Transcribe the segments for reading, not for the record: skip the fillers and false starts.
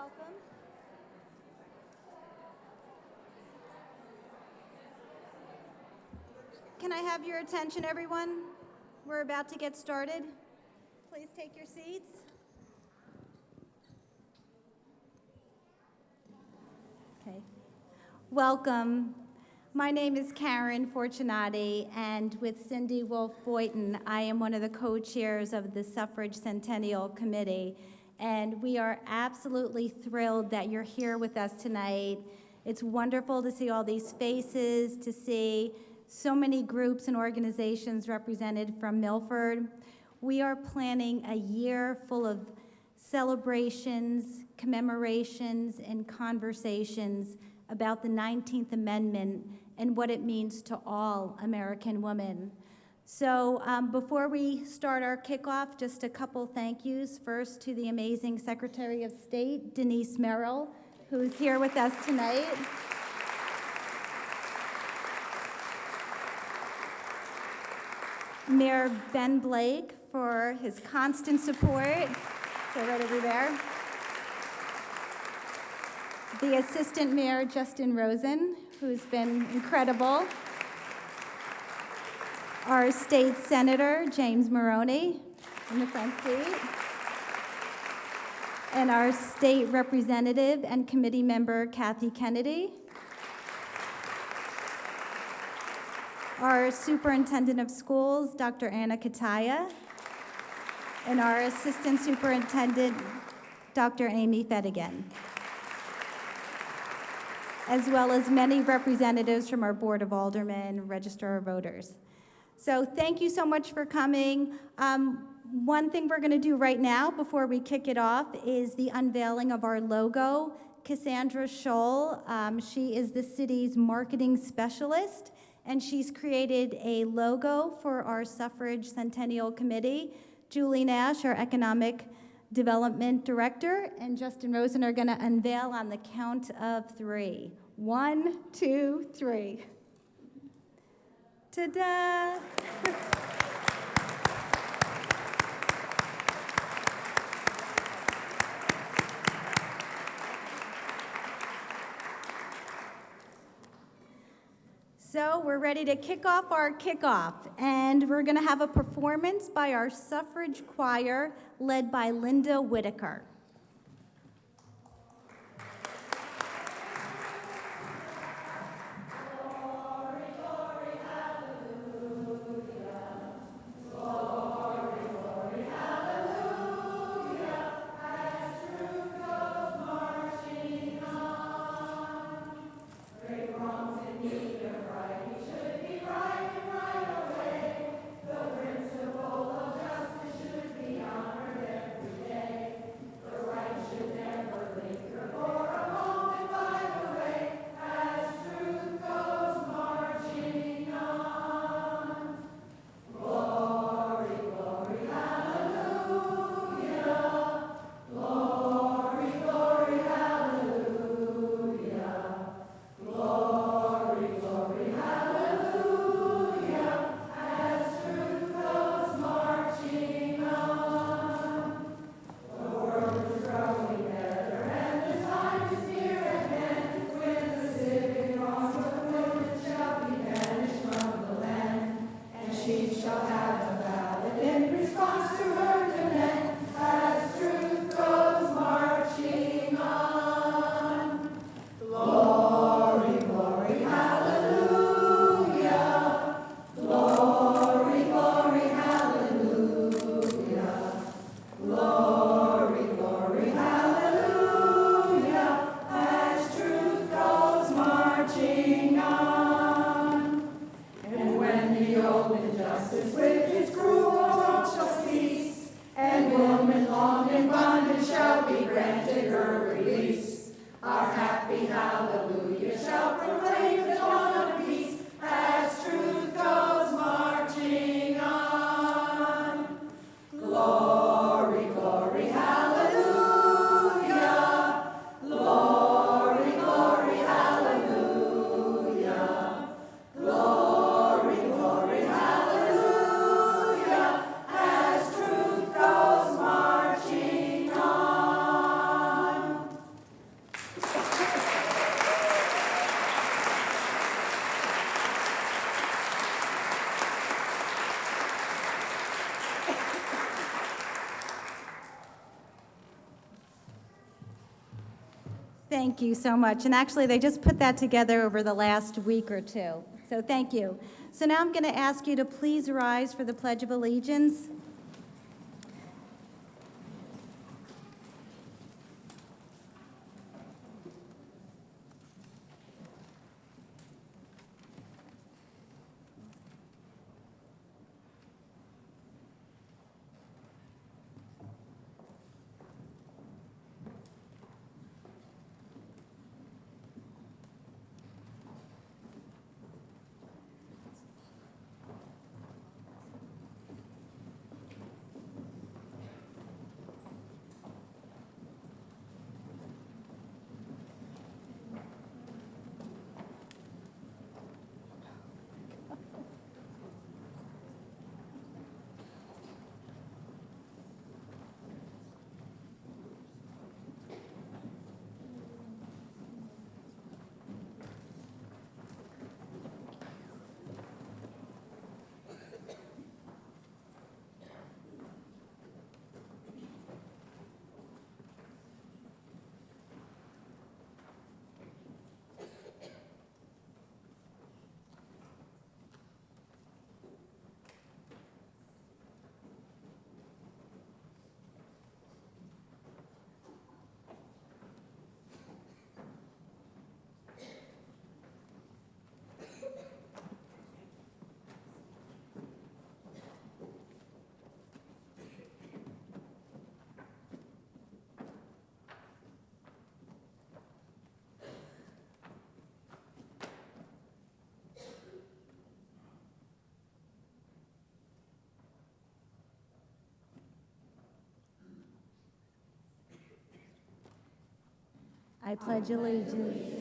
welcome. Can I have your attention, everyone? We're about to get started. Please take your seats. Okay. Welcome. My name is Karen Fortunati, and with Cindy Wolf-Boyton, I am one of the co-chairs of the Suffrage Centennial Committee, and we are absolutely thrilled that you're here with us tonight. It's wonderful to see all these faces, to see so many groups and organizations represented from Milford. We are planning a year full of celebrations, commemorations, and conversations about the 19th Amendment and what it means to all American women. So before we start our kickoff, just a couple thank yous. First to the amazing Secretary of State, Denise Merrill, who is here with us tonight. Mayor Ben Blake for his constant support. So right over there. The Assistant Mayor, Justin Rosen, who's been incredible. Our State Senator, James Maroney, in the front seat. And our State Representative and Committee Member, Kathy Kennedy. Our Superintendent of Schools, Dr. Anna Kataya. And our Assistant Superintendent, Dr. Amy Fedigan, as well as many representatives from our Board of Aldermen, Register of Voters. So thank you so much for coming. One thing we're gonna do right now before we kick it off is the unveiling of our logo. Cassandra Scholl, she is the city's marketing specialist, and she's created a logo for our Suffrage Centennial Committee. Julie Nash, our Economic Development Director, and Justin Rosen are going to unveil on the count of 3. 1, 2, 3. Ta-da! So we're ready to kick off our kickoff, and we're going to have a performance by our suffrage choir led by Linda Whitaker. Thank you so much. And actually, they just put that together over the last week or two. So thank you. So now I'm going to ask you to please rise for the Pledge of Allegiance. I pledge allegiance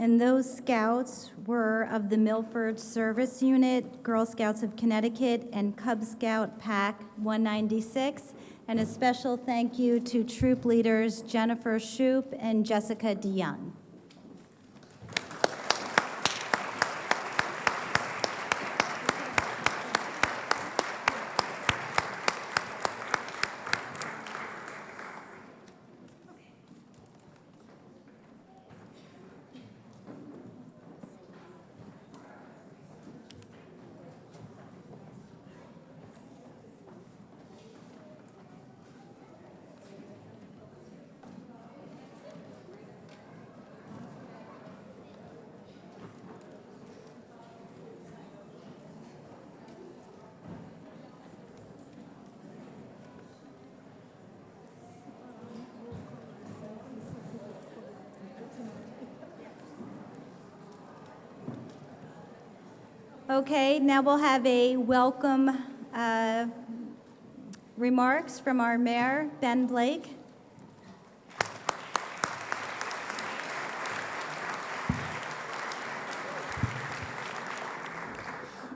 And those scouts were of the Milford Service Unit, Girl Scouts of Connecticut, and Cub Scout Pack 196. And a special thank you to troop leaders Jennifer Shoup and Jessica DeYoung. Okay, now we'll have a welcome remarks from our mayor, Ben Blake.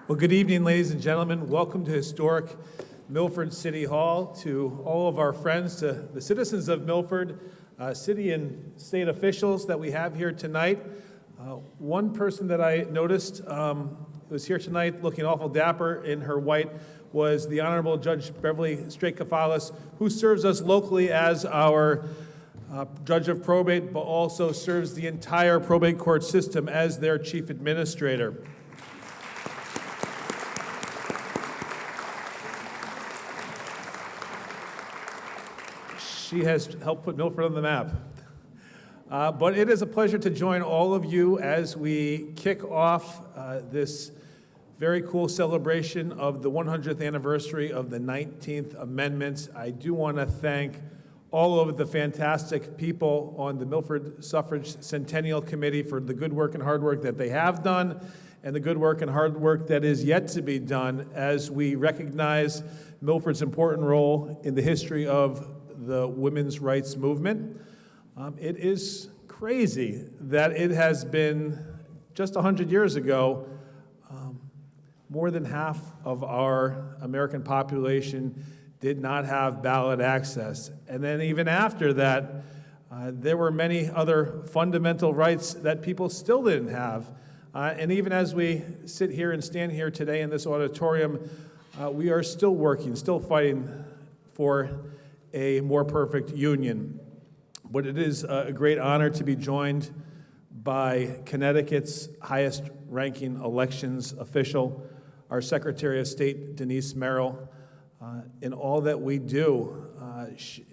Well, good evening, ladies and gentlemen. Welcome to historic Milford City Hall, to all of our friends, to the citizens of Milford, city and state officials that we have here tonight. One person that I noticed was here tonight looking awful dapper in her white was the Honorable Judge Beverly Straight-Kafalis, who serves us locally as our Judge of Probate, but also serves the entire probate court system as their Chief Administrator. She has helped put Milford on the map. But it is a pleasure to join all of you as we kick off this very cool celebration of the 100th anniversary of the 19th Amendment. I do want to thank all of the fantastic people on the Milford Suffrage Centennial Committee for the good work and hard work that they have done, and the good work and hard work that is yet to be done as we recognize Milford's important role in the history of the women's rights movement. It is crazy that it has been just 100 years ago, more than half of our American population did not have ballot access. And then even after that, there were many other fundamental rights that people still didn't have. And even as we sit here and stand here today in this auditorium, we are still working, still fighting for a more perfect union. But it is a great honor to be joined by Connecticut's highest-ranking elections official, our Secretary of State, Denise Merrill, in all that we do,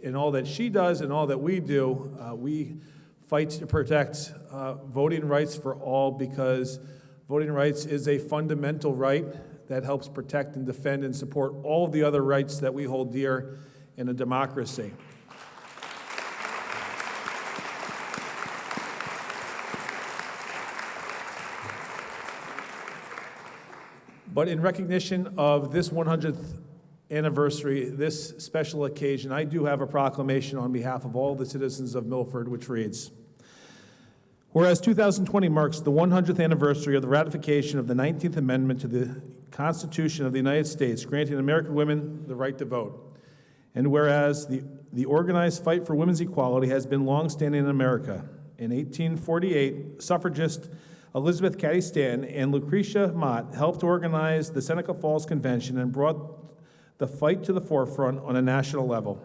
in all that she does and all that we do. We fight to protect voting rights for all, because voting rights is a fundamental right that helps protect and defend and support all of the other rights that we hold dear in a democracy. But in recognition of this 100th anniversary, this special occasion, I do have a proclamation on behalf of all the citizens of Milford, which reads, whereas 2020 marks the 100th anniversary of the ratification of the 19th Amendment to the Constitution of the United States, granting American women the right to vote. And whereas the organized fight for women's equality has been longstanding in America. In 1848, suffragist Elizabeth Cady Stanton and Lucretia Mott helped organize the Seneca Falls Convention and brought the fight to the forefront on a national level.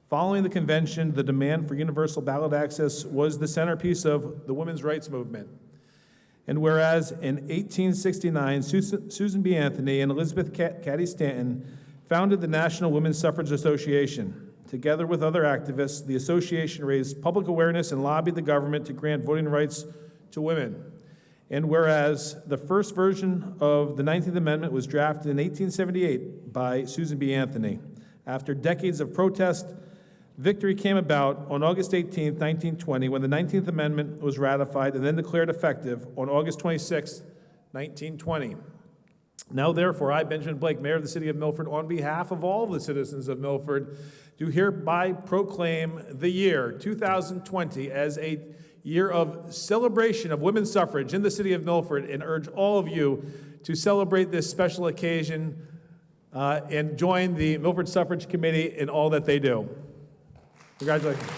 Following the convention, the demand for universal ballot access was the centerpiece of the women's rights movement. And whereas in 1869, Susan B. Anthony and Elizabeth Cady Stanton founded the National Women's Suffrage Association. Together with other activists, the association raised public awareness and lobbied the government to grant voting rights to women. And whereas the first version of the 19th Amendment was drafted in 1878 by Susan B. Anthony, after decades of protest, victory came about on August 18, 1920, when the 19th Amendment was ratified and then declared effective on August 26, 1920. Now, therefore, I, Benjamin Blake, Mayor of the City of Milford, on behalf of all the citizens of Milford, do hereby proclaim the year 2020 as a year of celebration of women's suffrage in the City of Milford, and urge all of you to celebrate this special occasion and join the Milford Suffrage Committee in all that they do. Congratulations.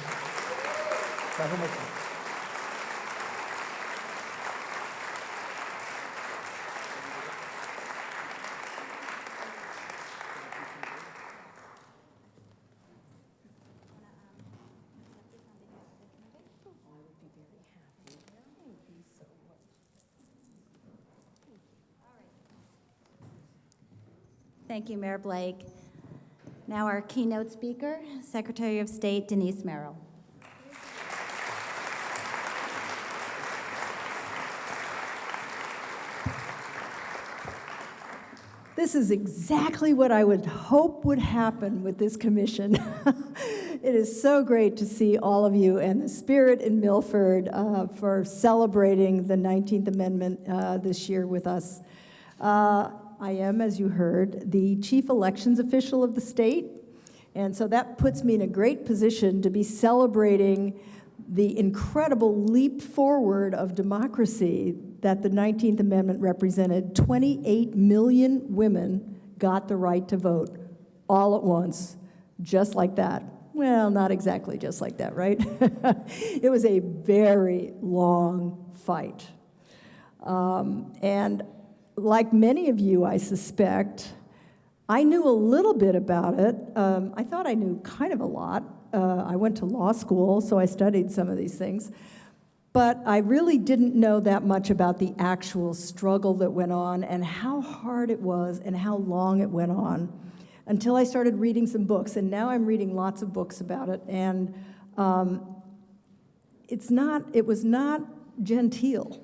Thank you, Mayor Blake. Now our keynote speaker, Secretary of State Denise Merrill. This is exactly what I would hope would happen with this commission. It is so great to see all of you and the spirit in Milford for celebrating the 19th Amendment this year with us. I am, as you heard, the chief elections official of the state, and so that puts me in a great position to be celebrating the incredible leap forward of democracy that the 19th Amendment represented. 28 million women got the right to vote all at once, just like that. Well, not exactly just like that, right? It was a very long fight. And like many of you, I suspect, I knew a little bit about it. I thought I knew kind of a lot. I went to law school, so I studied some of these things. But I really didn't know that much about the actual struggle that went on and how hard it was and how long it went on until I started reading some books. And now I'm reading lots of books about it. And it was not genteel.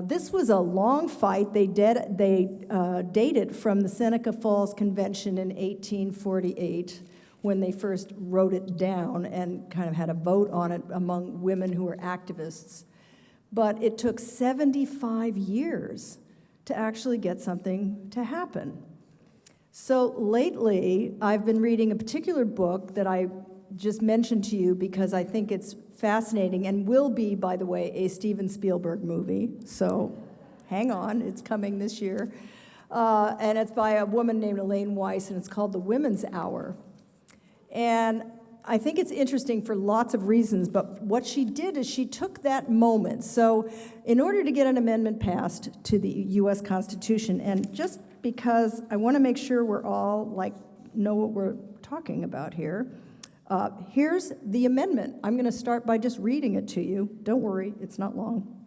This was a long fight. They dated from the Seneca Falls Convention in 1848, when they first wrote it down and kind of had a vote on it among women who were activists. But it took 75 years to actually get something to happen. So lately, I've been reading a particular book that I just mentioned to you because I think it's fascinating and will be, by the way, a Steven Spielberg movie. So hang on, it's coming this year. And it's by a woman named Elaine Weiss, and it's called The Women's Hour. And I think it's interesting for lots of reasons, but what she did is she took that moment. So in order to get an amendment passed to the U.S. Constitution, and just because I want to make sure we're all know what we're talking about here, here's the amendment. I'm going to start by just reading it to you. Don't worry, it's not long.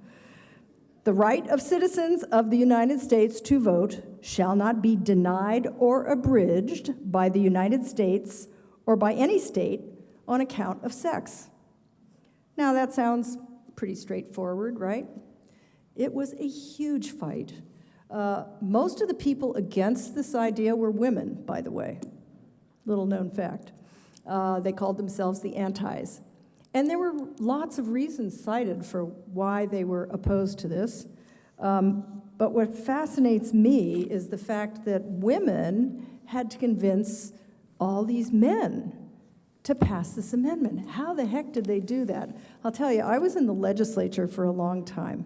The right of citizens of the United States to vote shall not be denied or abridged by the United States or by any state on account of sex. Now that sounds pretty straightforward, right? It was a huge fight. Most of the people against this idea were women, by the way. Little known fact. They called themselves the antis. And there were lots of reasons cited for why they were opposed to this. But what fascinates me is the fact that women had to convince all these men to pass this amendment. How the heck did they do that? I'll tell you, I was in the legislature for a long time.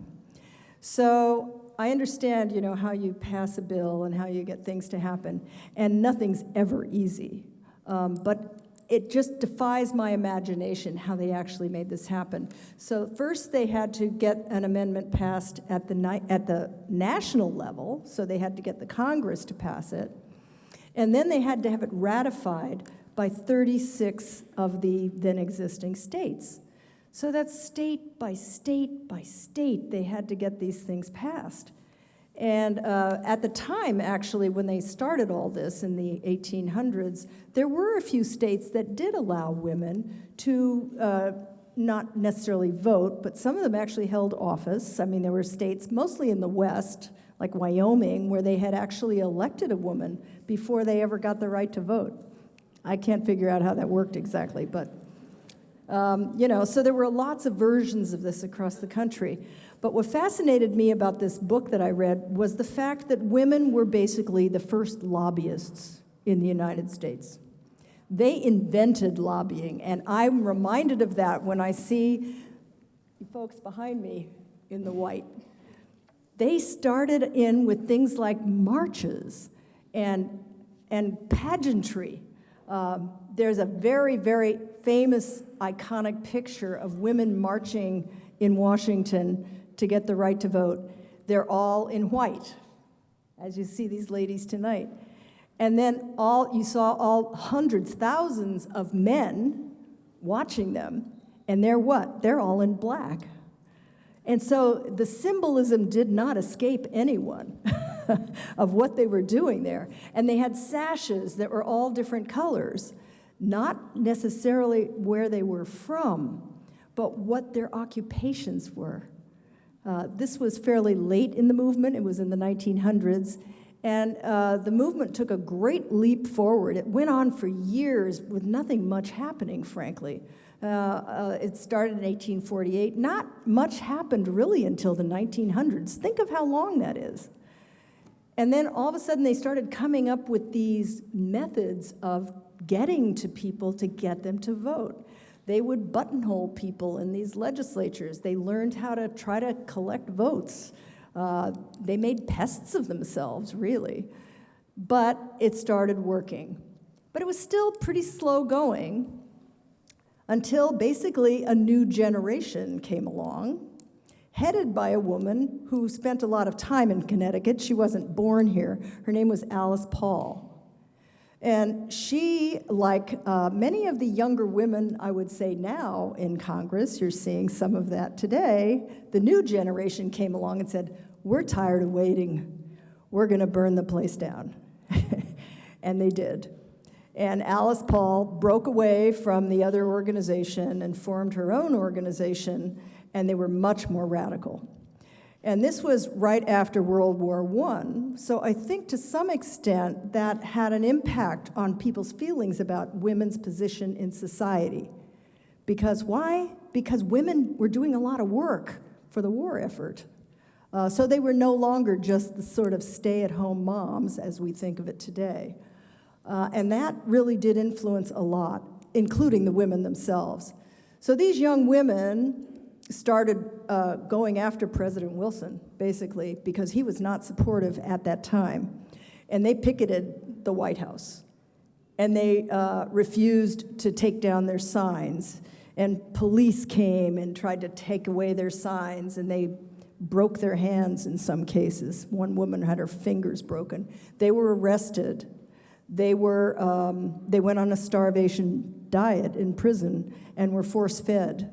So I understand, how you pass a bill and how you get things to happen, and nothing's ever easy. But it just defies my imagination how they actually made this happen. So first they had to get an amendment passed at the national level, so they had to get the Congress to pass it. And then they had to have it ratified by 36 of the then existing states. So that's state by state by state, they had to get these things passed. And at the time, actually, when they started all this in the 1800s, there were a few states that did allow women to not necessarily vote, but some of them actually held office. I mean, there were states, mostly in the West, like Wyoming, where they had actually elected a woman before they ever got the right to vote. I can't figure out how that worked exactly, but, so there were lots of versions of this across the country. But what fascinated me about this book that I read was the fact that women were basically the first lobbyists in the United States. They invented lobbying, and I'm reminded of that when I see you folks behind me in the white. They started in with things like marches and pageantry. There's a very, very famous, iconic picture of women marching in Washington to get the right to vote. They're all in white, as you see these ladies tonight. And then you saw all hundreds, thousands of men watching them, and they're what? They're all in black. And so the symbolism did not escape anyone of what they were doing there. And they had sashes that were all different colors, not necessarily where they were from, but what their occupations were. This was fairly late in the movement. It was in the 1900s. And the movement took a great leap forward. It went on for years with nothing much happening, frankly. It started in 1848. Not much happened really until the 1900s. Think of how long that is. And then all of a sudden they started coming up with these methods of getting to people to get them to vote. They would buttonhole people in these legislatures. They learned how to try to collect votes. They made pests of themselves, really. But it started working. But it was still pretty slow going until basically a new generation came along, headed by a woman who spent a lot of time in Connecticut. She wasn't born here. Her name was Alice Paul. And she, like many of the younger women, I would say now in Congress, you're seeing some of that today, the new generation came along and said, we're tired of waiting. We're going to burn the place down. And they did. And Alice Paul broke away from the other organization and formed her own organization, and they were much more radical. And this was right after World War I, so I think to some extent that had an impact on people's feelings about women's position in society. Because why? Because women were doing a lot of work for the war effort. So they were no longer just the sort of stay-at-home moms as we think of it today. And that really did influence a lot, including the women themselves. So these young women started going after President Wilson, basically, because he was not supportive at that time. And they picketed the White House. And they refused to take down their signs. And police came and tried to take away their signs, and they broke their hands in some cases. One woman had her fingers broken. They were arrested. They went on a starvation diet in prison and were force-fed.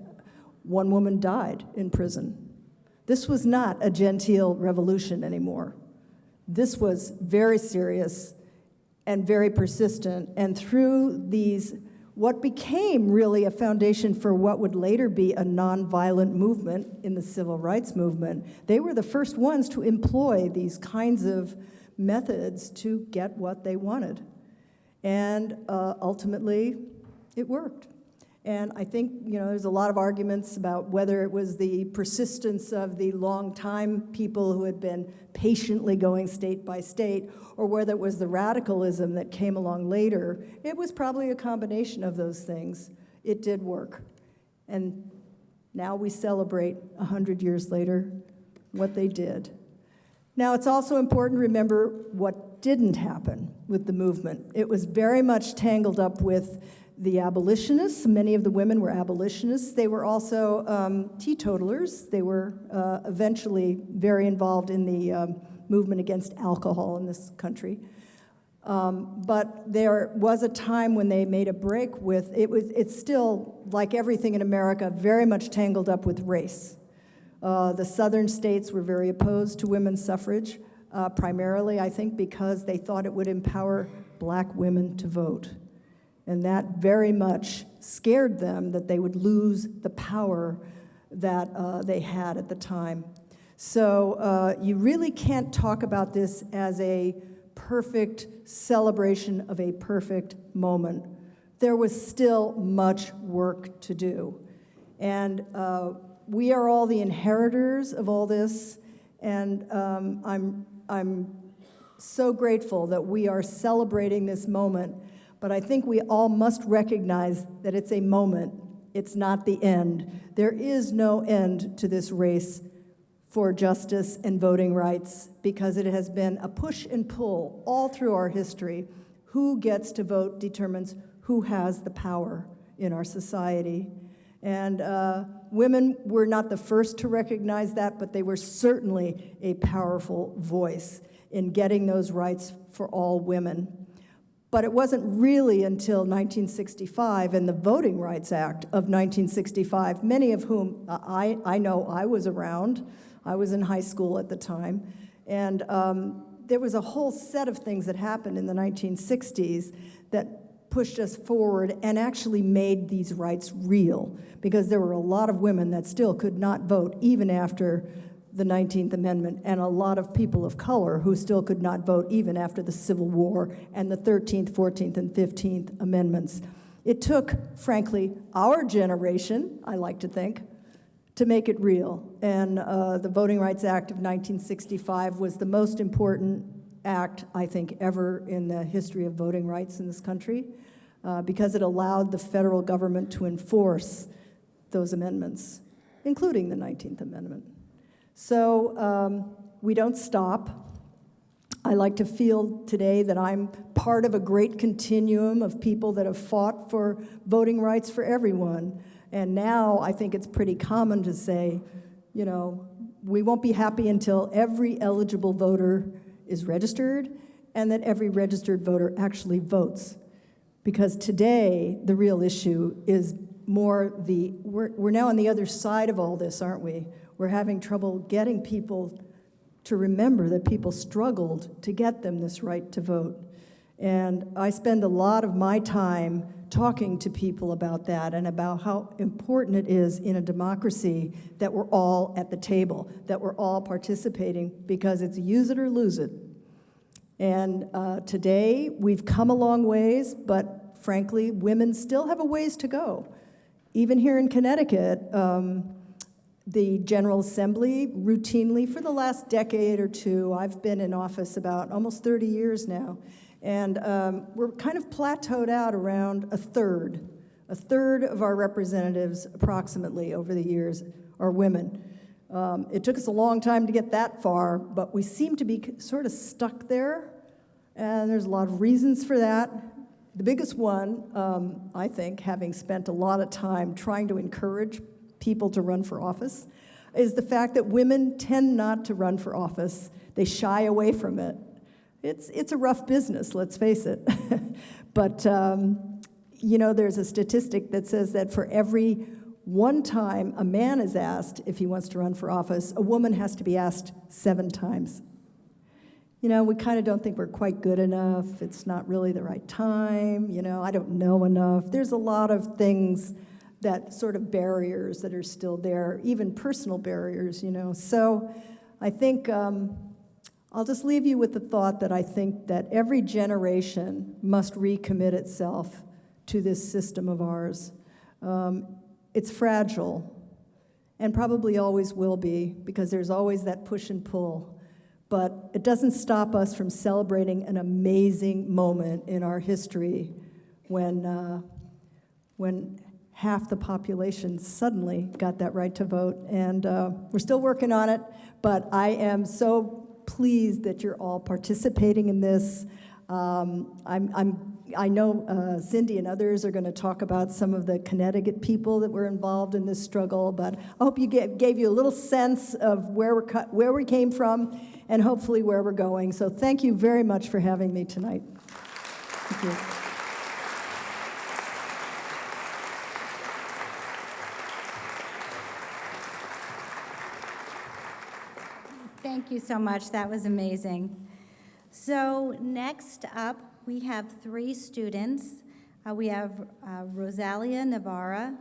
One woman died in prison. This was not a genteel revolution anymore. This was very serious and very persistent, and through these, what became really a foundation for what would later be a nonviolent movement in the civil rights movement, they were the first ones to employ these kinds of methods to get what they wanted. And ultimately, it worked. And I think, there's a lot of arguments about whether it was the persistence of the long-time people who had been patiently going state by state, or whether it was the radicalism that came along later. It was probably a combination of those things. It did work. And now we celebrate, 100 years later, what they did. Now, it's also important to remember what didn't happen with the movement. It was very much tangled up with the abolitionists. Many of the women were abolitionists. They were also teetotalers. They were eventually very involved in the movement against alcohol in this country. But there was a time when they made a break with, it's still, like everything in America, very much tangled up with race. The southern states were very opposed to women's suffrage, primarily, I think, because they thought it would empower black women to vote. And that very much scared them that they would lose the power that they had at the time. So you really can't talk about this as a perfect celebration of a perfect moment. There was still much work to do. And we are all the inheritors of all this, and I'm so grateful that we are celebrating this moment. But I think we all must recognize that it's a moment. It's not the end. There is no end to this race for justice and voting rights, because it has been a push and pull all through our history. Who gets to vote determines who has the power in our society. And women were not the first to recognize that, but they were certainly a powerful voice in getting those rights for all women. But it wasn't really until 1965 and the Voting Rights Act of 1965, many of whom I know I was around. I was in high school at the time. And there was a whole set of things that happened in the 1960s that pushed us forward and actually made these rights real, because there were a lot of women that still could not vote even after the 19th Amendment, and a lot of people of color who still could not vote even after the Civil War and the 13th, 14th, and 15th Amendments. It took, frankly, our generation, I like to think, to make it real. And the Voting Rights Act of 1965 was the most important act, I think, ever in the history of voting rights in this country, because it allowed the federal government to enforce those amendments, including the 19th Amendment. So we don't stop. I like to feel today that I'm part of a great continuum of people that have fought for voting rights for everyone. And now I think it's pretty common to say, you know, we won't be happy until every eligible voter is registered and that every registered voter actually votes. Because today, the real issue is more we're now on the other side of all this, aren't we? We're having trouble getting people to remember that people struggled to get them this right to vote. And I spend a lot of my time talking to people about that and about how important it is in a democracy that we're all at the table, that we're all participating, because it's use it or lose it. And today, we've come a long ways, but frankly, women still have a ways to go. Even here in Connecticut, the General Assembly routinely, for the last decade or two, I've been in office about almost 30 years now, and we're kind of plateaued out around a third. A third of our representatives, approximately, over the years, are women. It took us a long time to get that far, but we seem to be sort of stuck there, and there's a lot of reasons for that. The biggest one, I think, having spent a lot of time trying to encourage people to run for office, is the fact that women tend not to run for office. They shy away from it. It's a rough business, let's face it. But, you know, there's a statistic that says that for every one time a man is asked if he wants to run for office, a woman has to be asked 7 times. You know, we kind of don't think we're quite good enough. It's not really the right time. You know, I don't know enough. There's a lot of things that sort of barriers that are still there, even personal barriers, you know. So I think I'll just leave you with the thought that I think that every generation must recommit itself to this system of ours. It's fragile, and probably always will be, because there's always that push and pull. But it doesn't stop us from celebrating an amazing moment in our history when half the population suddenly got that right to vote. And we're still working on it, but I am so pleased that you're all participating in this. I know Cindy and others are going to talk about some of the Connecticut people that were involved in this struggle, but I hope you gave you a little sense of where we came from and hopefully where we're going. So thank you very much for having me tonight. Thank you. Thank you so much. That was amazing. So next up, we have 3 students. We have Rosalia Navarra,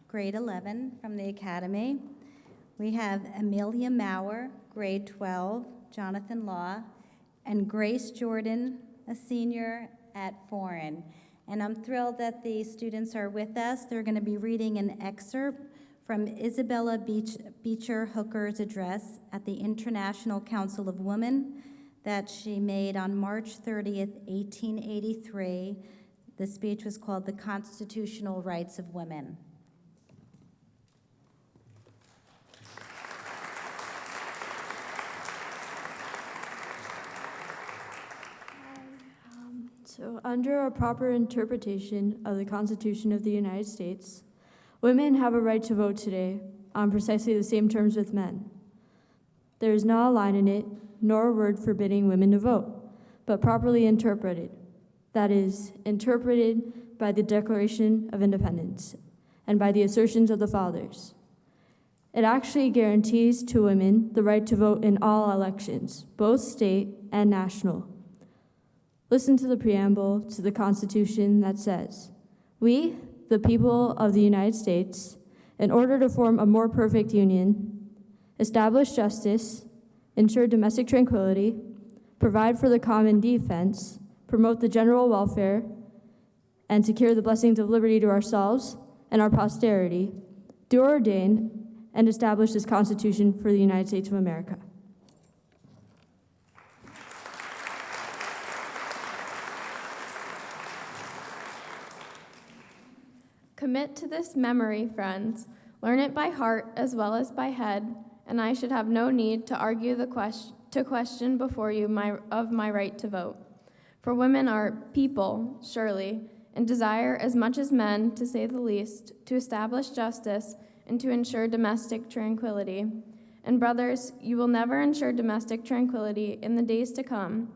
grade 11 from the Academy. We have Amelia Maurer, grade 12, Jonathan Law, and Grace Jordan, a senior at Foreign. And I'm thrilled that the students are with us. They're going to be reading an excerpt from Isabella Beecher Hooker's address at the International Council of Women that she made on March 30th, 1883. The speech was called The Constitutional Rights of Women. So, under a proper interpretation of the Constitution of the United States, women have a right to vote today on precisely the same terms with men. There is not a line in it, nor a word forbidding women to vote, but properly interpreted. That is, interpreted by the Declaration of Independence and by the assertions of the fathers. It actually guarantees to women the right to vote in all elections, both state and national. Listen to the preamble to the Constitution that says, "We, the people of the United States, in order to form a more perfect union, establish justice, ensure domestic tranquility, provide for the common defense, promote the general welfare, and secure the blessings of liberty to ourselves and our posterity, do ordain and establish this Constitution for the United States of America." Commit to this memory, friends. Learn it by heart as well as by head, and I should have no need to argue to question before you of my right to vote. For women are people, surely, and desire as much as men, to say the least, to establish justice and to ensure domestic tranquility. And brothers, you will never ensure domestic tranquility in the days to come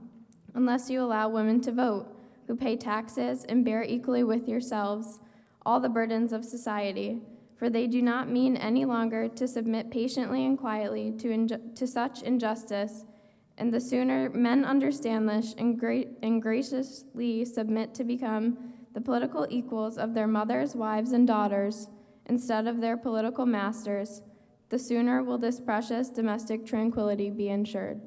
unless you allow women to vote, who pay taxes and bear equally with yourselves all the burdens of society, for they do not mean any longer to submit patiently and quietly to such injustice, and the sooner men understand this and graciously submit to become the political equals of their mothers, wives, and daughters, instead of their political masters, the sooner will this precious domestic tranquility be ensured.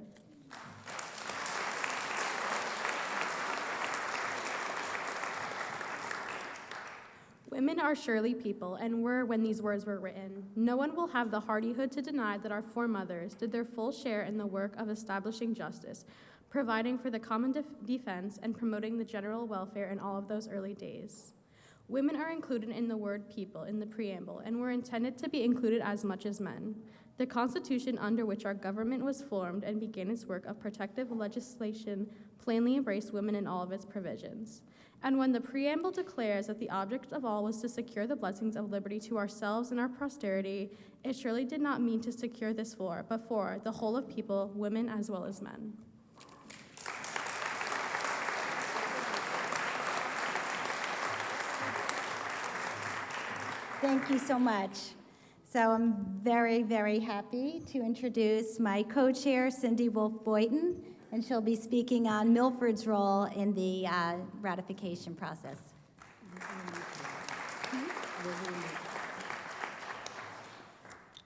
Women are surely people, and were when these words were written. No one will have the hardihood to deny that our foremothers did their full share in the work of establishing justice, providing for the common defense, and promoting the general welfare in all of those early days. Women are included in the word people in the preamble, and were intended to be included as much as men. The Constitution under which our government was formed and began its work of protective legislation plainly embraced women in all of its provisions. And when the preamble declares that the object of all was to secure the blessings of liberty to ourselves and our posterity, it surely did not mean to secure this for, but for the whole of people, women as well as men. Thank you so much. So I'm very, very happy to introduce my co-chair, Cindy Wolf-Boyton, and she'll be speaking on Milford's role in the ratification process.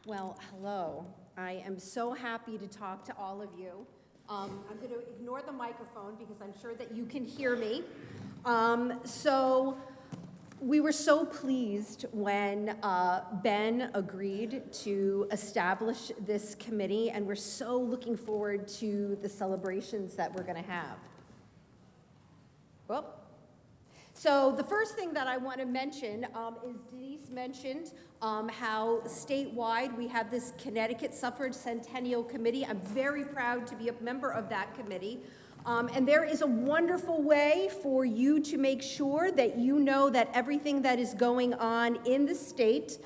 Well, hello. I am so happy to talk to all of you. I'm going to ignore the microphone because I'm sure that you can hear me. We were so pleased when Ben agreed to establish this committee, and we're so looking forward to the celebrations that we're going to have. Well, so the first thing that I want to mention is Denise mentioned how statewide we have this Connecticut Suffrage Centennial Committee. I'm very proud to be a member of that committee. And there is a wonderful way for you to make sure that you know that everything that is going on in the state,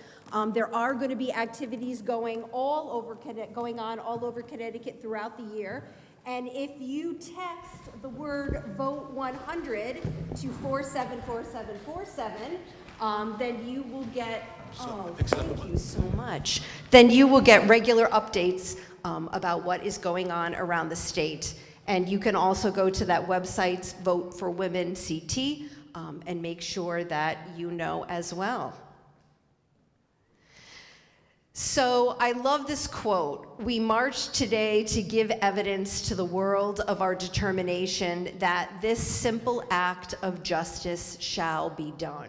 there are going to be activities going on all over Connecticut throughout the year. And if you text the word vote 100 to 474747, then you will get, thank you so much. Then you will get regular updates about what is going on around the state. And you can also go to that website, Vote for Women CT, and make sure that you know as well. So I love this quote. We march today to give evidence to the world of our determination that this simple act of justice shall be done.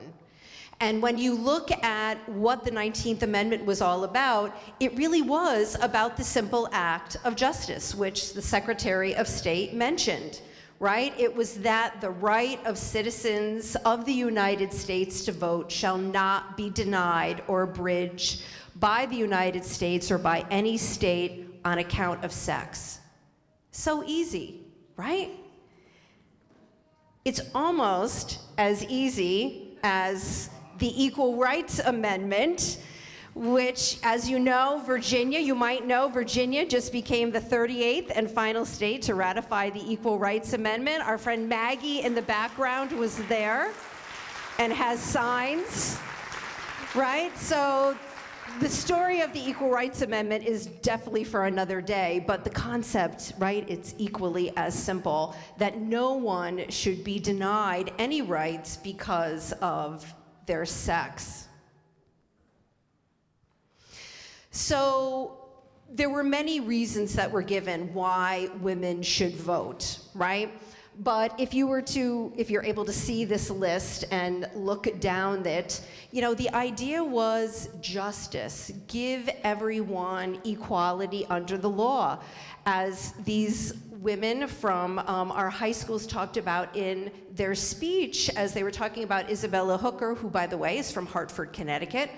And when you look at what the 19th Amendment was all about, it really was about the simple act of justice, which the Secretary of State mentioned, right? It was that the right of citizens of the United States to vote shall not be denied or abridged by the United States or by any state on account of sex. So easy, right? It's almost as easy as the Equal Rights Amendment, which, as you know, you might know, Virginia just became the 38th and final state to ratify the Equal Rights Amendment. Our friend Maggie in the background was there and has signs, right? So the story of the Equal Rights Amendment is definitely for another day, but the concept, right, it's equally as simple, that no one should be denied any rights because of their sex. So there were many reasons that were given why women should vote, right? But if you're able to see this list and look down it, the idea was justice. Give everyone equality under the law. As these women from our high schools talked about in their speech, as they were talking about Isabella Hooker, who, by the way, is from Hartford, Connecticut,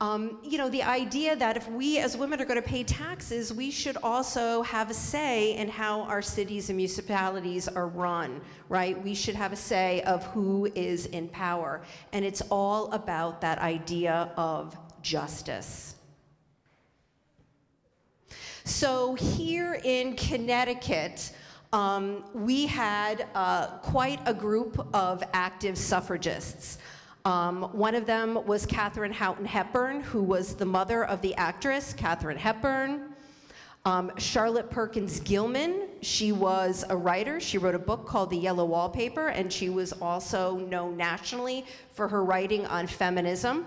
the idea that if we as women are going to pay taxes, we should also have a say in how our cities and municipalities are run, right? We should have a say of who is in power. And it's all about that idea of justice. So here in Connecticut, we had quite a group of active suffragists. One of them was Katharine Houghton Hepburn, who was the mother of the actress Katharine Hepburn. Charlotte Perkins Gilman, she was a writer. She wrote a book called The Yellow Wallpaper, and she was also known nationally for her writing on feminism.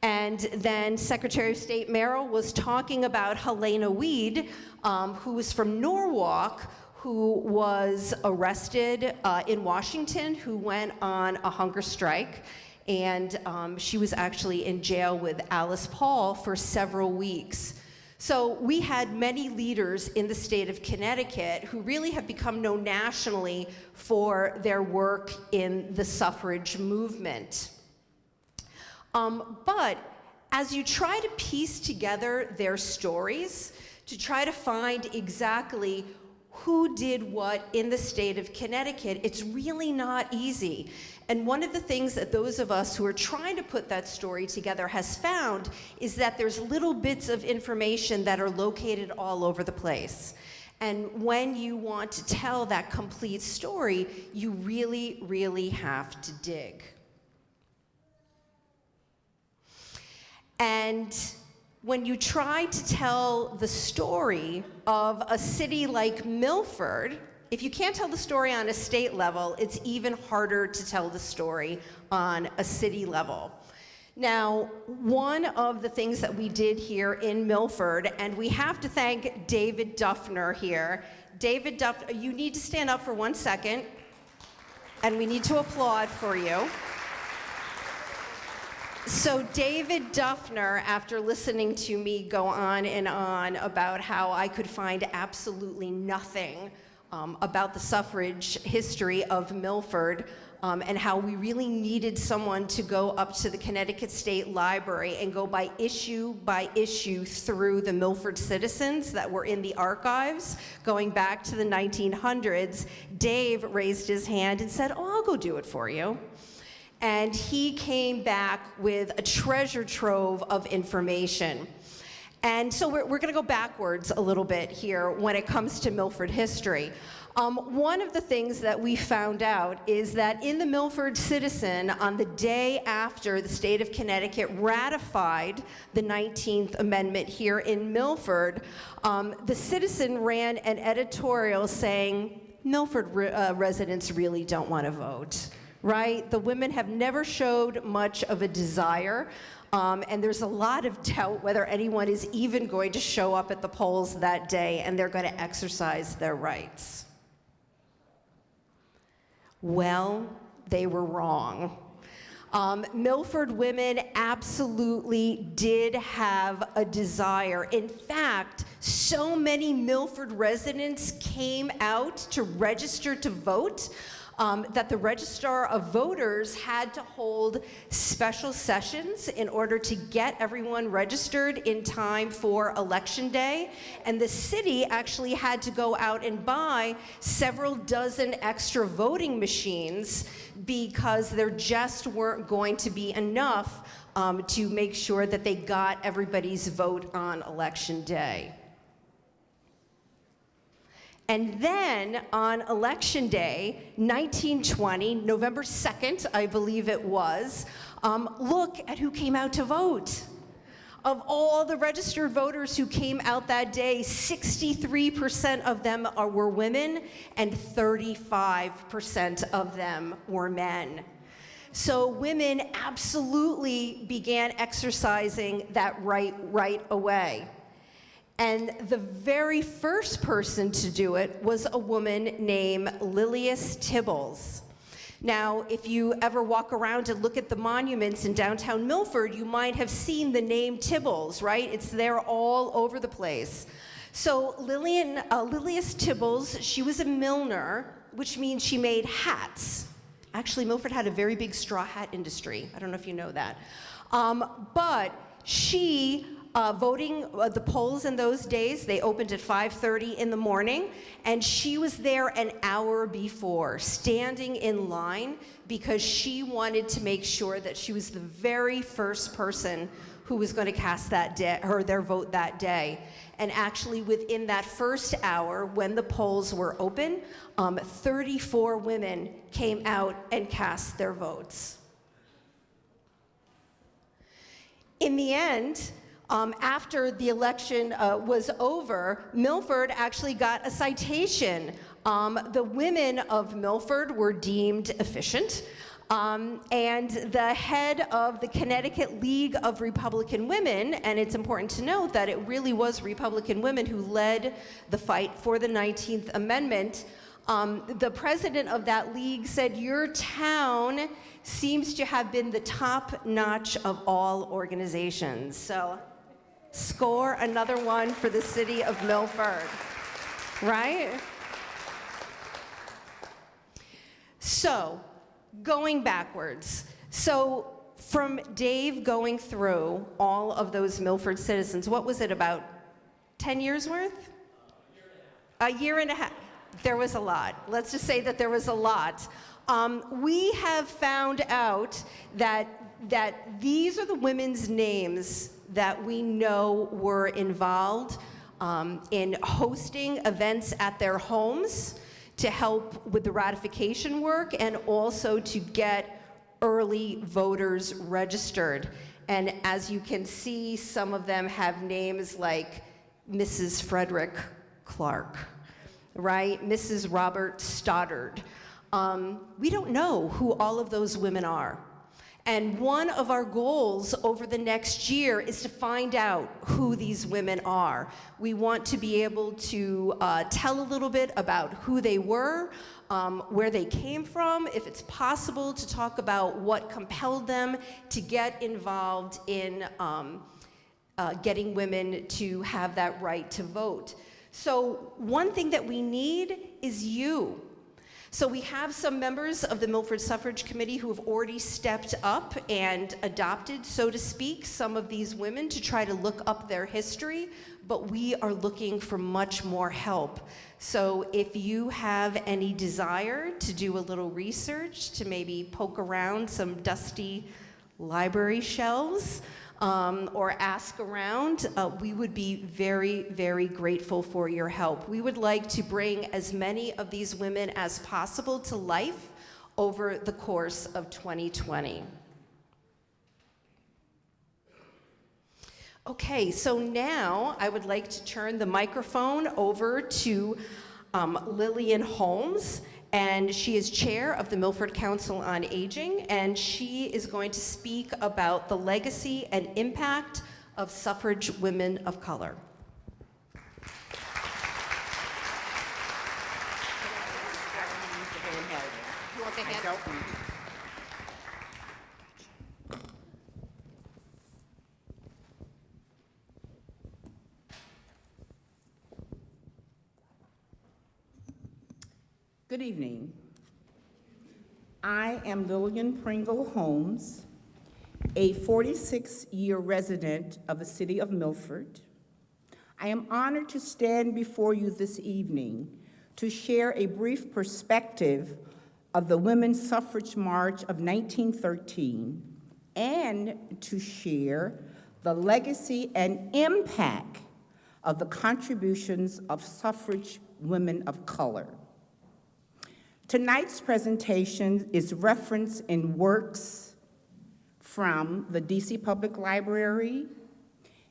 And then Secretary of State Merrill was talking about Helena Weed, who was from Norwalk, who was arrested in Washington, who went on a hunger strike. And she was actually in jail with Alice Paul for several weeks. So we had many leaders in the state of Connecticut who really have become known nationally for their work in the suffrage movement. But as you try to piece together their stories, to try to find exactly who did what in the state of Connecticut, it's really not easy. And one of the things that those of us who are trying to put that story together has found is that there's little bits of information that are located all over the place. And when you want to tell that complete story, you really, really have to dig. And when you try to tell the story of a city like Milford, if you can't tell the story on a state level, it's even harder to tell the story on a city level. Now, one of the things that we did here in Milford, and we have to thank David Duffner here. David Duffner, you need to stand up for 1 second, and we need to applaud for you. So David Duffner, after listening to me go on and on about how I could find absolutely nothing about the suffrage history of Milford, and how we really needed someone to go up to the Connecticut State Library and go by issue through the Milford citizens that were in the archives going back to the 1900s, Dave raised his hand and said, "Oh, I'll go do it for you." And he came back with a treasure trove of information. And so we're going to go backwards a little bit here when it comes to Milford history. One of the things that we found out is that in the Milford Citizen, on the day after the state of Connecticut ratified the 19th Amendment here in Milford, the Citizen ran an editorial saying, Milford residents really don't want to vote. Right? The women have never showed much of a desire, and there's a lot of doubt whether anyone is even going to show up at the polls that day and they're going to exercise their rights. Well, they were wrong. Milford women absolutely did have a desire. In fact, so many Milford residents came out to register to vote that the Registrar of Voters had to hold special sessions in order to get everyone registered in time for Election Day. And the city actually had to go out and buy several dozen extra voting machines because there just weren't going to be enough to make sure that they got everybody's vote on Election Day. And then on Election Day, 1920, November 2nd, I believe it was, look at who came out to vote. Of all the registered voters who came out that day, 63% of them were women and 35% of them were men. So women absolutely began exercising that right away. And the very first person to do it was a woman named Lilias Tibbles. Now, if you ever walk around and look at the monuments in downtown Milford, you might have seen the name Tibbles, right? It's there all over the place. So Lilias Tibbles, she was a milliner, which means she made hats. Actually, Milford had a very big straw hat industry. I don't know if you know that. But she, the polls in those days, they opened at 5:30 in the morning, and she was there an hour before, standing in line, because she wanted to make sure that she was the very first person who was going to cast their vote that day. And actually, within that first hour, when the polls were open, 34 women came out and cast their votes. In the end, after the election was over, Milford actually got a citation. The women of Milford were deemed efficient, and the head of the Connecticut League of Republican Women, and it's important to note that it really was Republican women who led the fight for the 19th Amendment. The president of that league said, "Your town seems to have been the top notch of all organizations." So score another one for the city of Milford, right? So going backwards, so from Dave going through all of those Milford citizens, what was it, about 10 years worth? A year and a half. There was a lot. Let's just say that there was a lot. We have found out that these are the women's names that we know were involved in hosting events at their homes to help with the ratification work, and also to get early voters registered. And as you can see, some of them have names like Mrs. Frederick Clark, right? Mrs. Robert Stoddard. We don't know who all of those women are. And one of our goals over the next year is to find out who these women are. We want to be able to tell a little bit about who they were, where they came from, if it's possible to talk about what compelled them to get involved in getting women to have that right to vote. So one thing that we need is you. So we have some members of the Milford Suffrage Committee who have already stepped up and adopted, so to speak, some of these women to try to look up their history, but we are looking for much more help. So if you have any desire to do a little research, to maybe poke around some dusty library shelves, or ask around, we would be very, very grateful for your help. We would like to bring as many of these women as possible to life over the course of 2020. Okay, so now I would like to turn the microphone over to Lillian Holmes, and she is chair of the Milford Council on Aging, and she is going to speak about the legacy and impact of suffrage women of color. You want the hand? Good evening. I am Lillian Pringle Holmes, a 46-year resident of the city of Milford. I am honored to stand before you this evening to share a brief perspective of the Women's Suffrage March of 1913 and to share the legacy and impact of the contributions of suffrage women of color. Tonight's presentation is referenced in works from the DC Public Library,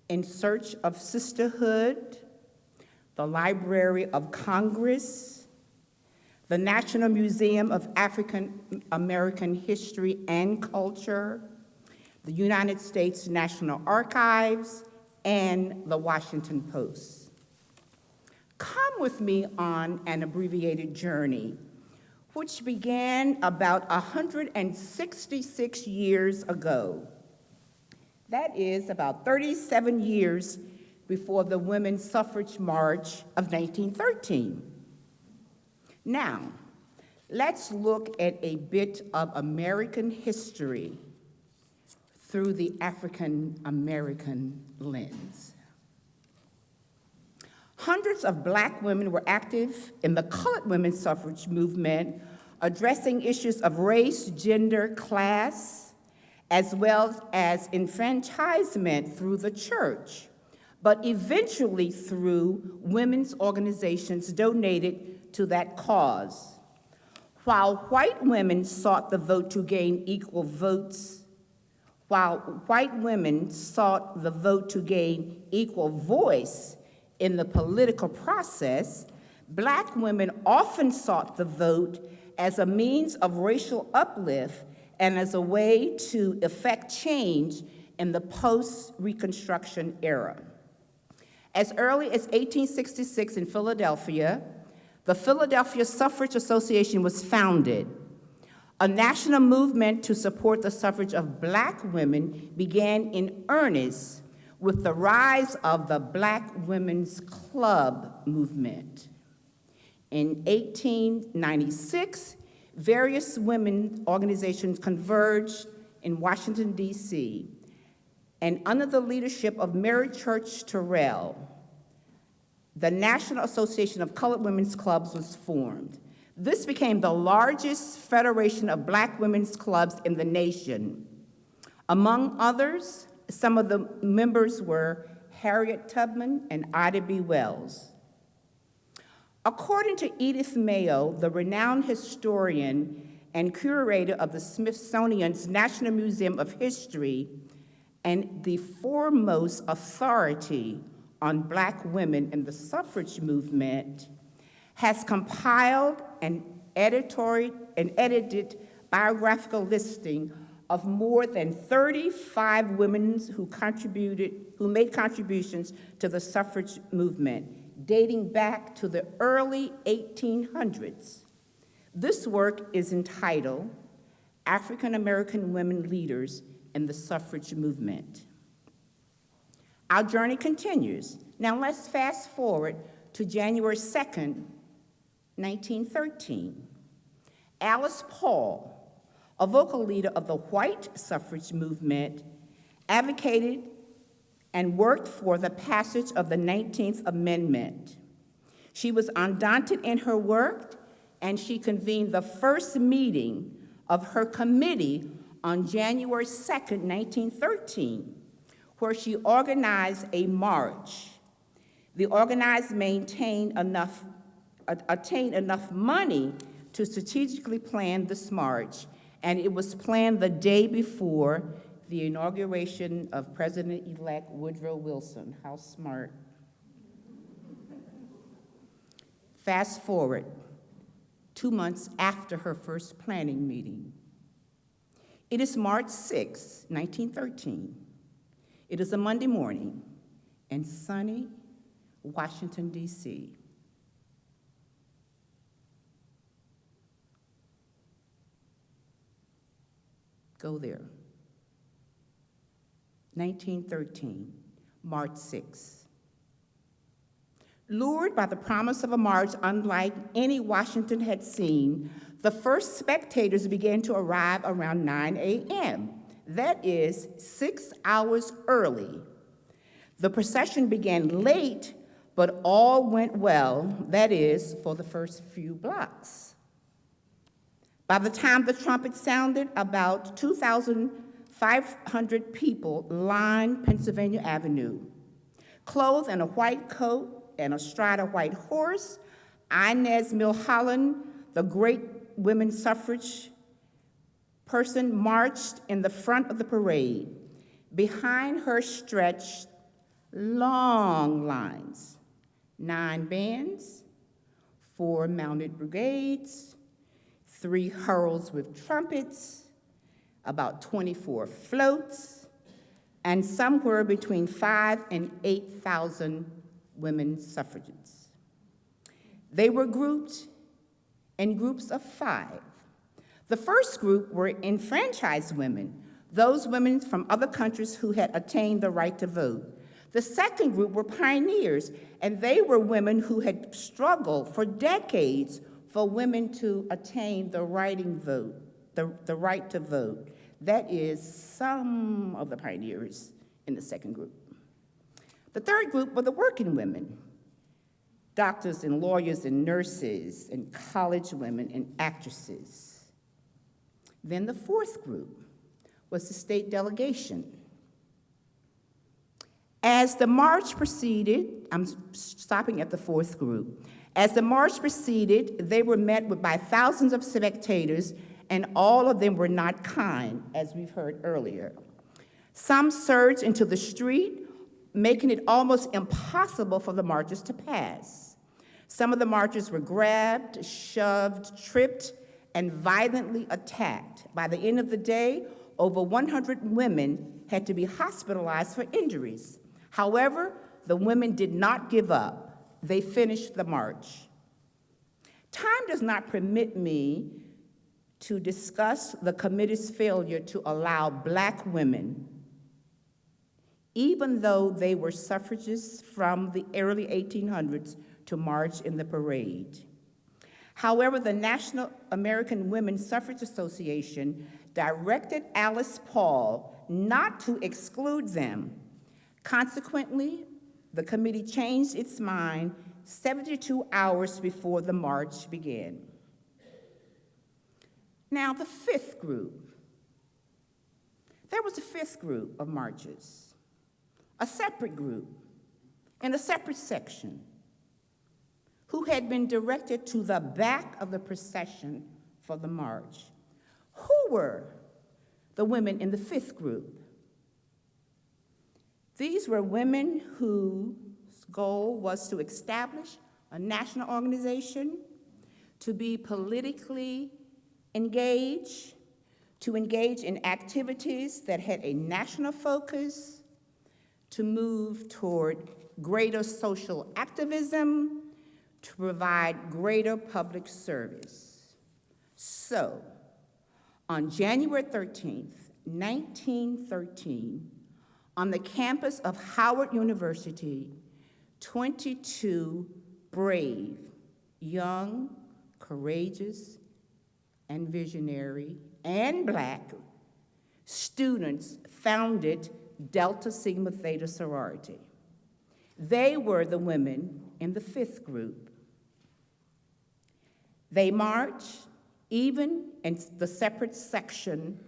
In Search of Sisterhood, the Library of Congress, the National Museum of African American History and Culture, the United States National Archives, and the Washington Post. Come with me on an abbreviated journey, which began about 166 years ago. That is about 37 years before the Women's Suffrage March of 1913. Now, let's look at a bit of American history through the African American lens. Hundreds of Black women were active in the colored women's suffrage movement, addressing issues of race, gender, class, as well as enfranchisement through the church, but eventually through women's organizations donated to that cause. While white women sought the vote to gain equal votes, while white women sought the vote to gain equal voice in the political process, Black women often sought the vote as a means of racial uplift and as a way to effect change in the post-Reconstruction era. As early as 1866 in Philadelphia, the Philadelphia Suffrage Association was founded. A national movement to support the suffrage of Black women began in earnest with the rise of the Black Women's Club movement. In 1896, various women organizations converged in Washington, D.C., and under the leadership of Mary Church Terrell, the National Association of Colored Women's Clubs was formed. This became the largest federation of Black women's clubs in the nation. Among others, some of the members were Harriet Tubman and Ida B. Wells. According to Edith Mayo, the renowned historian and curator of the Smithsonian's National Museum of History and the foremost authority on Black women in the suffrage movement, has compiled an edited biographical listing of more than 35 women who made contributions to the suffrage movement, dating back to the early 1800s. This work is entitled African American Women Leaders in the Suffrage Movement. Our journey continues. Now let's fast forward to January 2nd, 1913. Alice Paul, a vocal leader of the white suffrage movement, advocated and worked for the passage of the 19th Amendment. She was undaunted in her work, and she convened the first meeting of her committee on January 2nd, 1913, where she organized a march. The organizers attained enough money to strategically plan this march, and it was planned the day before the inauguration of President-elect Woodrow Wilson. How smart. Fast forward 2 months after her first planning meeting. It is March 6, 1913. It is a Monday morning in sunny Washington, D.C. Go there. 1913, March 6. Lured by the promise of a march unlike any Washington had seen, the first spectators began to arrive around 9 a.m. That is 6 hours early. The procession began late, but all went well, that is, for the first few blocks. By the time the trumpet sounded, about 2,500 people lined Pennsylvania Avenue. Clothed in a white coat and astride a white horse, Inez Milholland, the great women's suffrage person, marched in the front of the parade. Behind her stretched long lines, 9 bands, 4 mounted brigades, 3 heralds with trumpets, about 24 floats, and somewhere between 5,000 and 8,000 women suffragettes. They were grouped in groups of 5. The first group were enfranchised women, those women from other countries who had attained the right to vote. The second group were pioneers, and they were women who had struggled for decades for women to attain the right to vote. That is some of the pioneers in the second group. The third group were the working women, doctors and lawyers and nurses and college women and actresses. Then the fourth group was the state delegation. As the march proceeded, I'm stopping at the fourth group. As the march proceeded, they were met by thousands of spectators, and all of them were not kind, as we've heard earlier. Some surged into the street, making it almost impossible for the marchers to pass. Some of the marchers were grabbed, shoved, tripped, and violently attacked. By the end of the day, over 100 women had to be hospitalized for injuries. However, the women did not give up. They finished the march. Time does not permit me to discuss the committee's failure to allow Black women, even though they were suffragists from the early 1800s, to march in the parade. However, the National American Women's Suffrage Association directed Alice Paul not to exclude them. Consequently, the committee changed its mind 72 hours before the march began. Now, the fifth group. There was a fifth group of marchers, a separate group, in a separate section, who had been directed to the back of the procession for the march. Who were the women in the fifth group? These were women whose goal was to establish a national organization, to be politically engaged, to engage in activities that had a national focus, to move toward greater social activism, to provide greater public service. So, on January 13th, 1913, on the campus of Howard University, 22 brave, young, courageous, and visionary, and Black students founded Delta Sigma Theta sorority. They were the women in the fifth group. They marched even in the separate section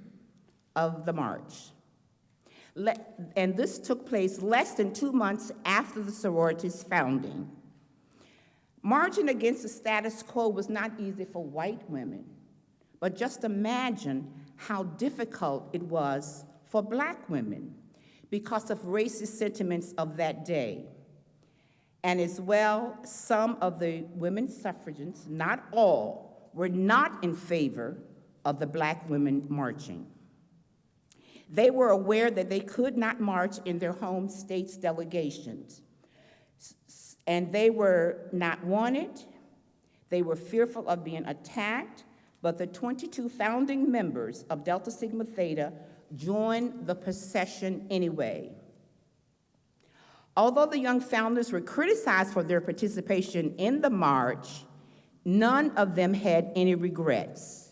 of the march. And this took place less than 2 months after the sorority's founding. Marching against the status quo was not easy for white women, but just imagine how difficult it was for Black women because of racist sentiments of that day. And as well, some of the women suffragists, not all, were not in favor of the Black women marching. They were aware that they could not march in their home states' delegations, and they were not wanted. They were fearful of being attacked, but the 22 founding members of Delta Sigma Theta joined the procession anyway. Although the young founders were criticized for their participation in the march, none of them had any regrets.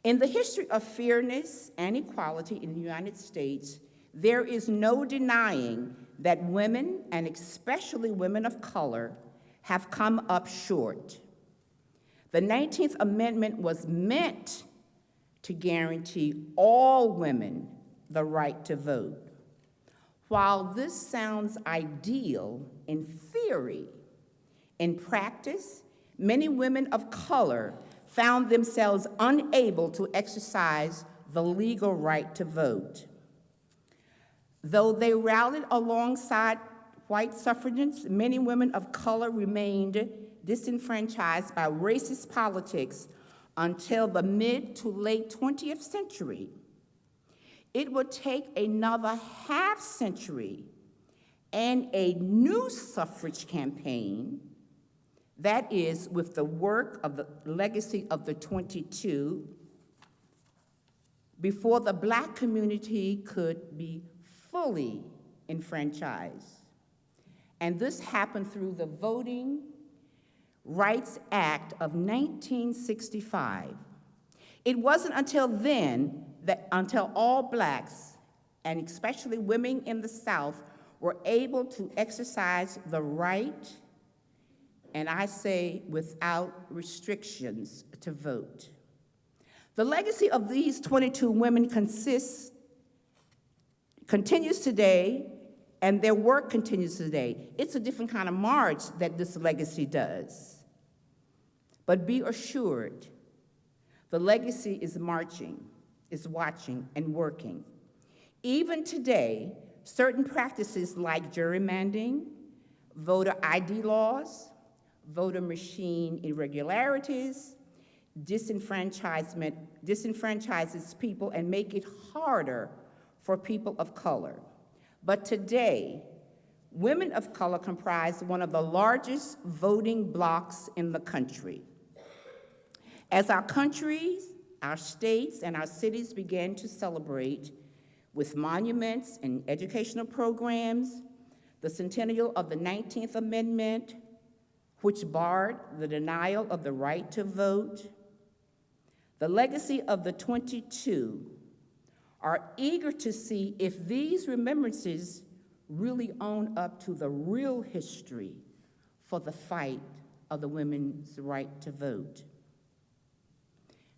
In the history of fairness and equality in the United States, there is no denying that women, and especially women of color, have come up short. The 19th Amendment was meant to guarantee all women the right to vote. While this sounds ideal in theory, in practice, many women of color found themselves unable to exercise the legal right to vote. Though they rallied alongside white suffragists, many women of color remained disenfranchised by racist politics until the mid to late 20th century. It would take another half century and a new suffrage campaign, that is, with the work of the legacy of the 22, before the Black community could be fully enfranchised. And this happened through the Voting Rights Act of 1965. It wasn't until then until all Blacks, and especially women in the South, were able to exercise the right, and I say without restrictions, to vote. The legacy of these 22 women continues today, and their work continues today. It's a different kind of march that this legacy does. But be assured, the legacy is marching, is watching, and working. Even today, certain practices like gerrymandering, voter ID laws, voter machine irregularities, disenfranchises people and make it harder for people of color. But today, women of color comprise one of the largest voting blocs in the country. As our countries, our states, and our cities began to celebrate with monuments and educational programs, the centennial of the 19th Amendment, which barred the denial of the right to vote, the legacy of the 22 are eager to see if these remembrances really own up to the real history for the fight of the women's right to vote.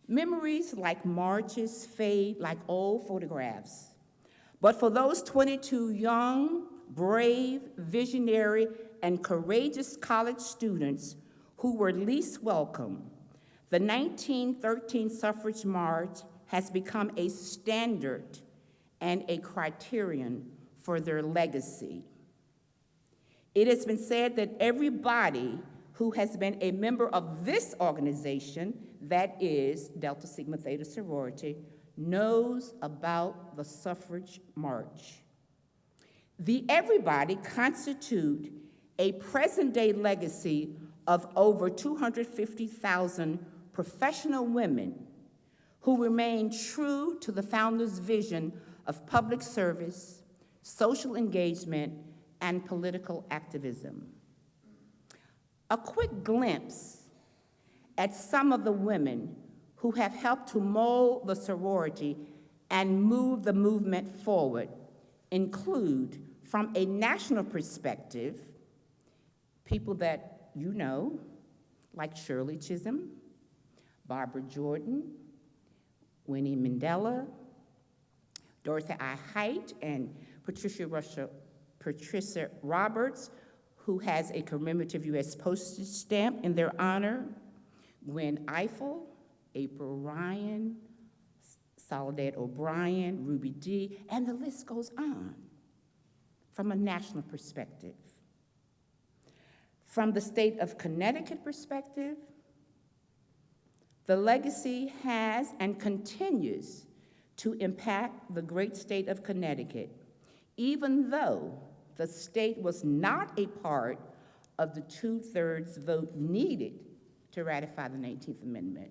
Memories like marches fade like old photographs, but for those 22 young, brave, visionary, and courageous college students who were least welcome, the 1913 suffrage march has become a standard and a criterion for their legacy. It has been said that everybody who has been a member of this organization, that is Delta Sigma Theta sorority, knows about the suffrage march. The everybody constitute a present-day legacy of over 250,000 professional women who remain true to the founders' vision of public service, social engagement, and political activism. A quick glimpse at some of the women who have helped to mold the sorority and move the movement forward include, from a national perspective, people that you know, like Shirley Chisholm, Barbara Jordan, Winnie Mandela, Dorothy I. Height, and Patricia Roberts, who has a commemorative U.S. postage stamp in their honor, Gwen Eiffel, April Ryan, Soledad O'Brien, Ruby Dee, and the list goes on from a national perspective. From the state of Connecticut perspective, the legacy has and continues to impact the great state of Connecticut, even though the state was not a part of the 2/3 vote needed to ratify the 19th Amendment.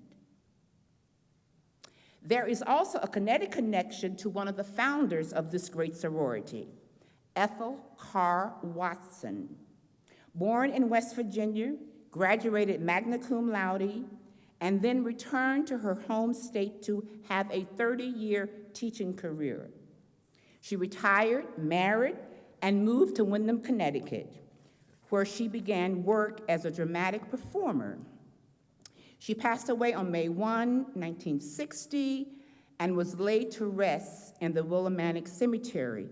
There is also a Connecticut connection to one of the founders of this great sorority, Ethel Carr Watson. Born in West Virginia, graduated magna cum laude, and then returned to her home state to have a 30-year teaching career. She retired, married, and moved to Windham, Connecticut, where she began work as a dramatic performer. She passed away on May 1, 1960, and was laid to rest in the Willimantic Cemetery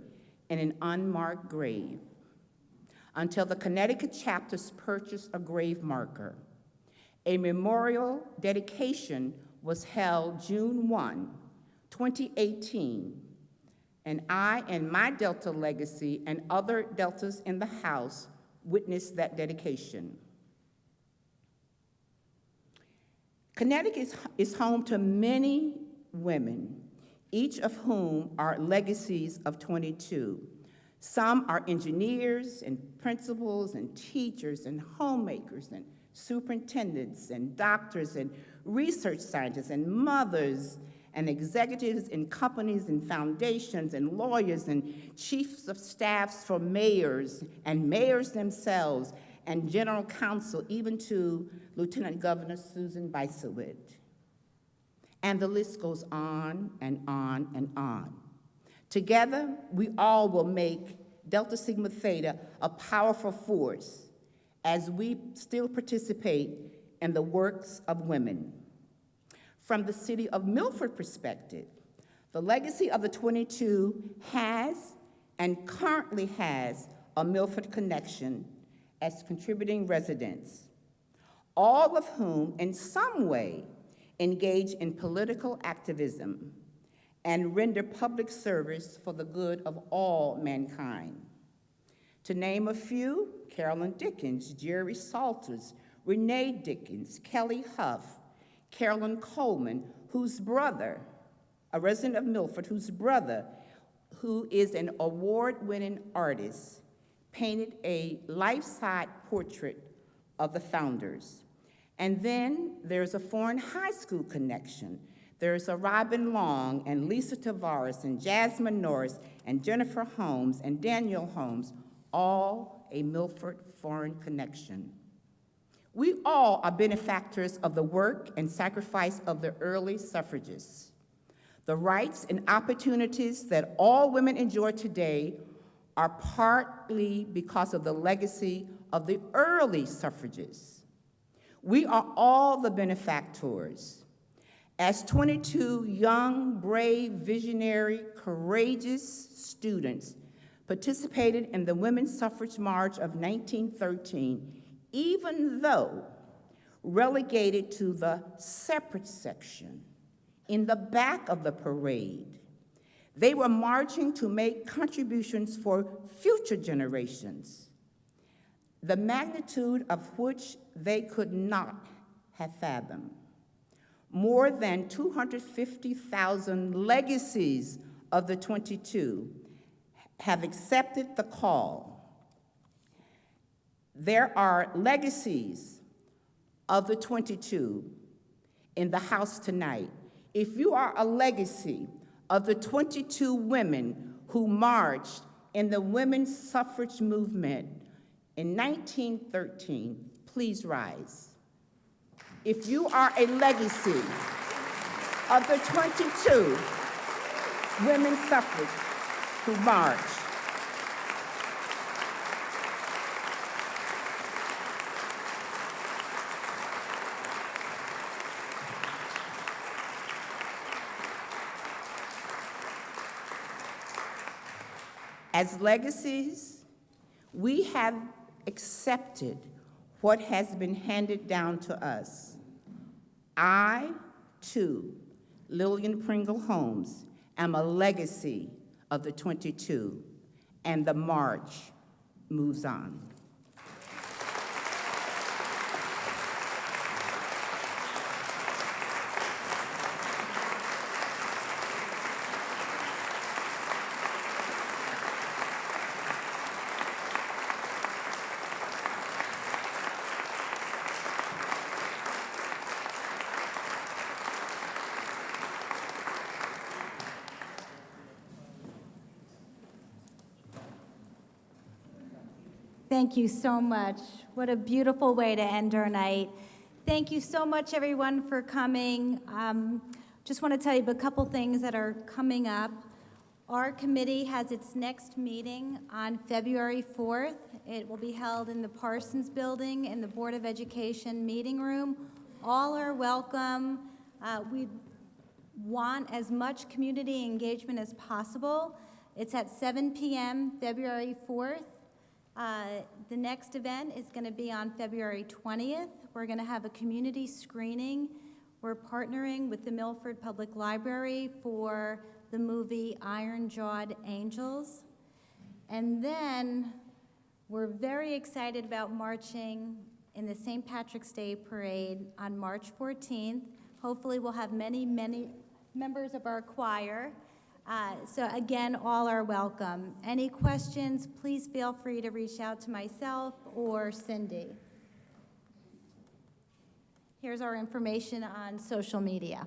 in an unmarked grave until the Connecticut chapters purchased a grave marker. A memorial dedication was held June 1, 2018, and I and my Delta legacy and other Deltas in the House witnessed that dedication. Connecticut is home to many women, each of whom are legacies of 22. Some are engineers and principals and teachers and homemakers and superintendents and doctors and research scientists and mothers and executives in companies and foundations and lawyers and chiefs of staffs for mayors and mayors themselves and general counsel, even to Lieutenant Governor Susan Bysiewicz. And the list goes on and on and on. Together, we all will make Delta Sigma Theta a powerful force as we still participate in the works of women. From the city of Milford perspective, the legacy of the 22 has and currently has a Milford connection as contributing residents, all of whom in some way engage in political activism and render public service for the good of all mankind. To name a few, Carolyn Dickens, Jerry Salters, Renee Dickens, Kelly Huff, Carolyn Coleman, whose brother, a resident of Milford, whose brother, who is an award-winning artist, painted a life-size portrait of the founders. And then there's a foreign high school connection. There's a Robin Long and Lisa Tavares and Jasmine Norris and Jennifer Holmes and Daniel Holmes, all a Milford foreign connection. We all are benefactors of the work and sacrifice of the early suffragists. The rights and opportunities that all women enjoy today are partly because of the legacy of the early suffragists. We are all the benefactors. As 22 young, brave, visionary, courageous students participated in the Women's Suffrage March of 1913, even though relegated to the separate section in the back of the parade, they were marching to make contributions for future generations, the magnitude of which they could not have fathomed. More than 250,000 legacies of the 22 have accepted the call. There are legacies of the 22 in the House tonight. If you are a legacy of the 22 women who marched in the women's suffrage movement in 1913, please rise. If you are a legacy of the 22 women suffragists who marched, as legacies, we have accepted what has been handed down to us. I, too, Lillian Pringle Holmes, am a legacy of the 22, and the march moves on. Thank you so much. What a beautiful way to end our night. Thank you so much, everyone, for coming. Just want to tell you a couple things that are coming up. Our committee has its next meeting on February 4th. It will be held in the Parsons Building in the Board of Education meeting room. All are welcome. We want as much community engagement as possible. It's at 7 p.m. February 4th. The next event is going to be on February 20th. We're going to have a community screening. We're partnering with the Milford Public Library for the movie Iron-Jawed Angels. And then we're very excited about marching in the St. Patrick's Day Parade on March 14th. Hopefully we'll have many members of our choir. So again, all are welcome. Any questions, please feel free to reach out to myself or Cindy. Here's our information on social media.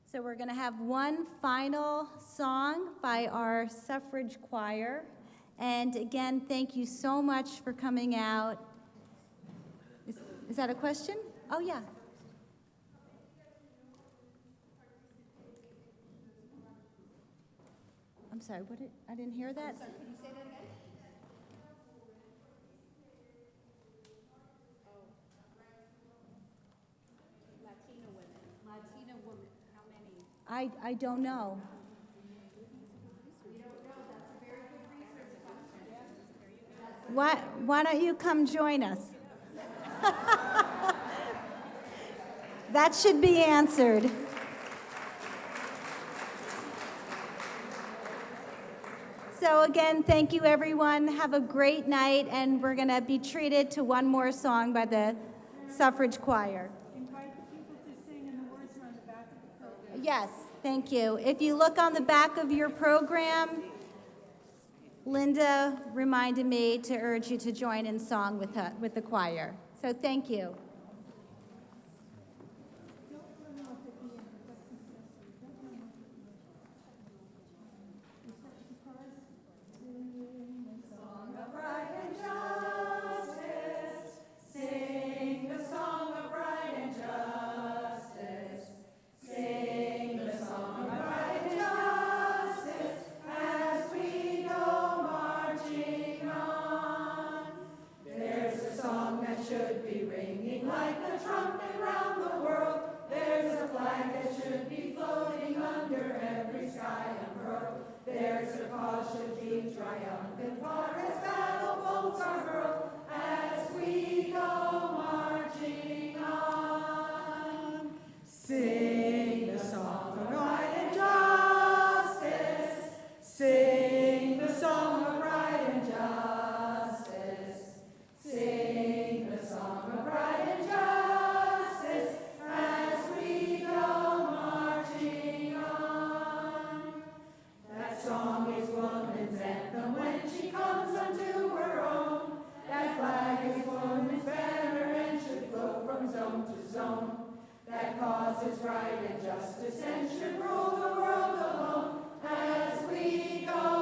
So we're going to have one final song by our suffrage choir. And again, thank you so much for coming out. Is that a question? Oh, yeah. I'm sorry, I didn't hear that. Can you say that again? Latina women, how many? I don't know. Why don't you come join us? That should be answered. So again, thank you everyone. Have a great night, and we're going to be treated to one more song by the suffrage choir. Invite people to sing, and the words are on the back of the program. Yes, thank you. If you look on the back of your program, Linda reminded me to urge you to join in song with the choir. So thank you. Right and justice and should rule the world alone as we go.